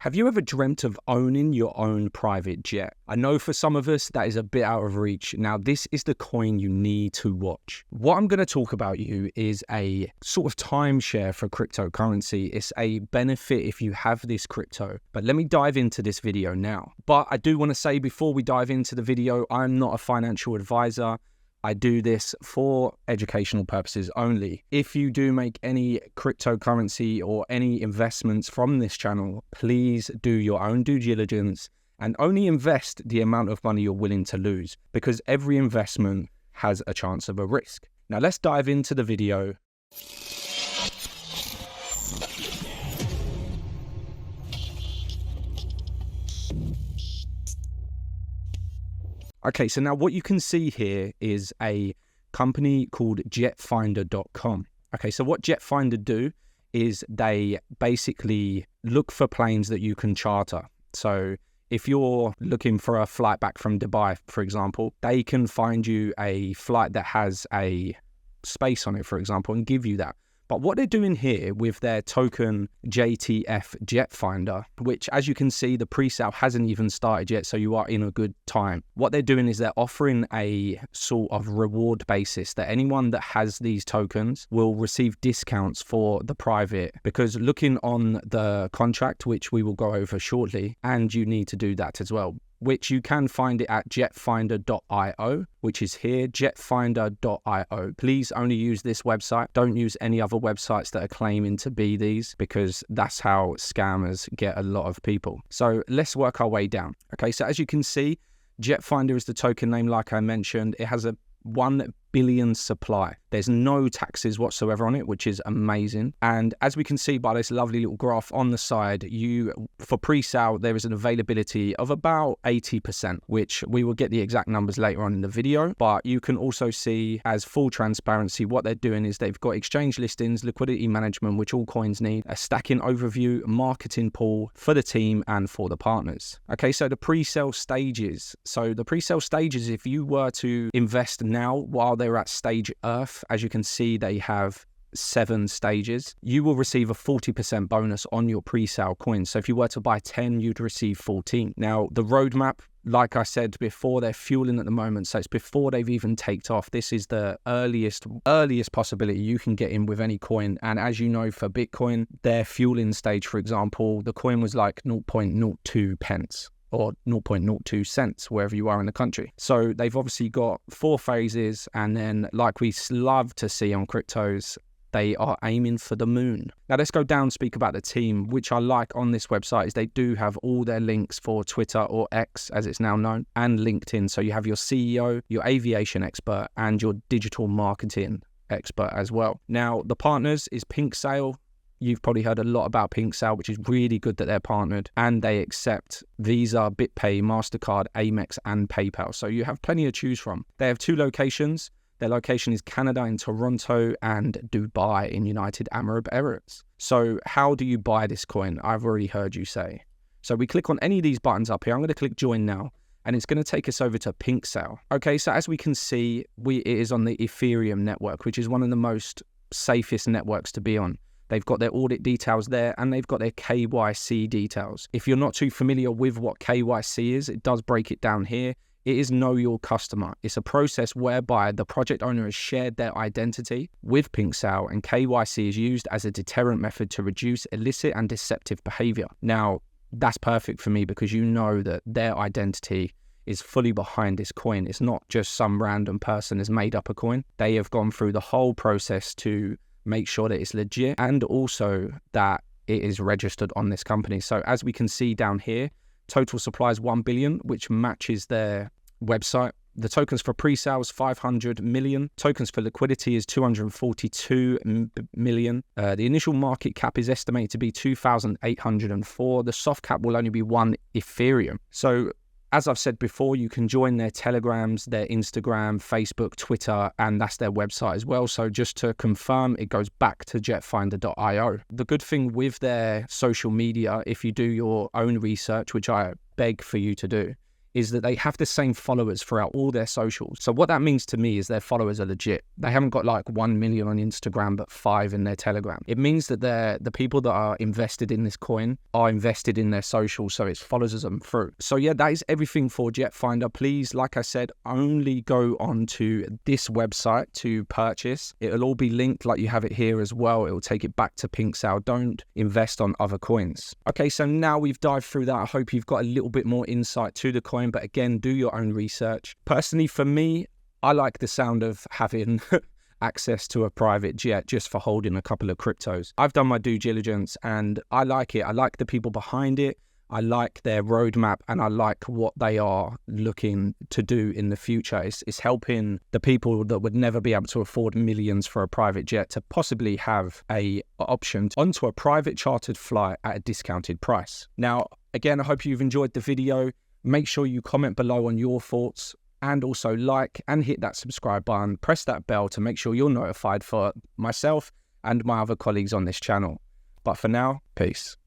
Have you ever dreamt of owning your own private jet? I know for some of us that is a bit out of reach. Now, this is the coin you need to watch. What I'm going to talk about is a sort of timeshare for cryptocurrency. It's a benefit if you have this crypto. But let me dive into this video now. But I do want to say before we dive into the video, I'm not a financial advisor. I do this for educational purposes only. If you do make any cryptocurrency or any investments from this channel, please do your own due diligence and only invest the amount of money you're willing to lose, because every investment has a chance of a risk. Now let's dive into the video. Okay, so now what you can see here is a company called JETFINDER.com. Okay, so what JETFINDER do is they basically look for planes that you can charter. So if you're looking for a flight back from Dubai, for example, they can find you a flight that has a space on it, for example, and give you that. But what they're doing here with their token JTF JETFINDER, which as you can see, the pre-sale hasn't even started yet, so you are in a good time. What they're doing is they're offering a sort of reward basis that anyone that has these tokens will receive discounts for the private, because looking on the contract, which we will go over shortly, and you need to do that as well, which you can find it at jetfinder.io, which is here, jetfinder.io. Please only use this website. Don't use any other websites that are claiming to be these, because that's how scammers get a lot of people. So let's work our way down. Okay, so as you can see, JETFINDER is the token name, like I mentioned. It has a 1 billion supply. There's no taxes whatsoever on it, which is amazing. And as we can see by this lovely little graph on the side, for pre-sale, there is an availability of about 80%, which we will get the exact numbers later on in the video. But you can also see, as full transparency, what they're doing is they've got exchange listings, liquidity management, which all coins need, a stacking overview, marketing pool for the team and for the partners. Okay, so the pre-sale stages. So the pre-sale stages, if you were to invest now while they're at stage Earth, as you can see, they have 7 stages. You will receive a 40% bonus on your pre-sale coins. So if you were to buy 10, you'd receive 14. Now, the roadmap, like I said before, they're fueling at the moment. So it's before they've even taken off. This is the earliest possibility you can get in with any coin. And as you know, for Bitcoin, their fueling stage, for example, the coin was like 0.02 pence. Or 0.02 cents, wherever you are in the country. So they've obviously got 4 phases, and then, like we love to see on cryptos, they are aiming for the moon. Now let's go down and speak about the team, which I like on this website is they do have all their links for Twitter, or X as it's now known, and LinkedIn. So you have your CEO, your aviation expert, and your digital marketing expert as well. Now the partners is PinkSale. You've probably heard a lot about PinkSale, which is really good that they're partnered, and they accept Visa, BitPay, MasterCard, Amex, and PayPal. So you have plenty to choose from. They have 2 locations. Their location is Canada in Toronto and Dubai in United Arab Emirates. So how do you buy this coin? I've already heard you say. So we click on any of these buttons up here. I'm going to click join now, and it's going to take us over to PinkSale. Okay, so as we can see, it is on the Ethereum network, which is one of the most safest networks to be on. They've got their audit details there, and they've got their KYC details. If you're not too familiar with what KYC is, it does break it down here. It is Know Your Customer. It's a process whereby the project owner has shared their identity with PinkSale, and KYC is used as a deterrent method to reduce illicit and deceptive behavior. Now, that's perfect for me, because you know that their identity is fully behind this coin. It's not just some random person has made up a coin. They have gone through the whole process to make sure that it's legit, and also that it is registered on this company. So as we can see down here, total supply is 1 billion, which matches their website. The tokens for pre-sales, 500 million. Tokens for liquidity is 242 million. The initial market cap is estimated to be 2,804. The soft cap will only be 1 Ethereum. So as I've said before, you can join their Telegrams, their Instagram, Facebook, Twitter, and that's their website as well. So just to confirm, it goes back to jetfinder.io. The good thing with their social media, if you do your own research, which I beg for you to do, is that they have the same followers throughout all their socials. So what that means to me is their followers are legit. They haven't got like 1 million on Instagram, but 5 in their Telegram. It means that the people that are invested in this coin are invested in their socials, so it follows them through. So yeah, that is everything for JETFINDER. Please, like I said, only go onto this website to purchase. It'll all be linked like you have it here as well. It will take it back to PinkSale. Don't invest on other coins. Okay, so now we've dived through that. I hope you've got a little bit more insight to the coin, but again, do your own research. Personally, for me, I like the sound of having access to a private jet just for holding a couple of cryptos. I've done my due diligence and I like it. I like the people behind it. I like their roadmap and I like what they are looking to do in the future. It's helping the people that would never be able to afford millions for a private jet to possibly have a option onto a private chartered flight at a discounted price. Now, again, I hope you've enjoyed the video. Make sure you comment below on your thoughts and also like and hit that subscribe button. Press that bell to make sure you're notified for myself and my other colleagues on this channel. But for now, peace.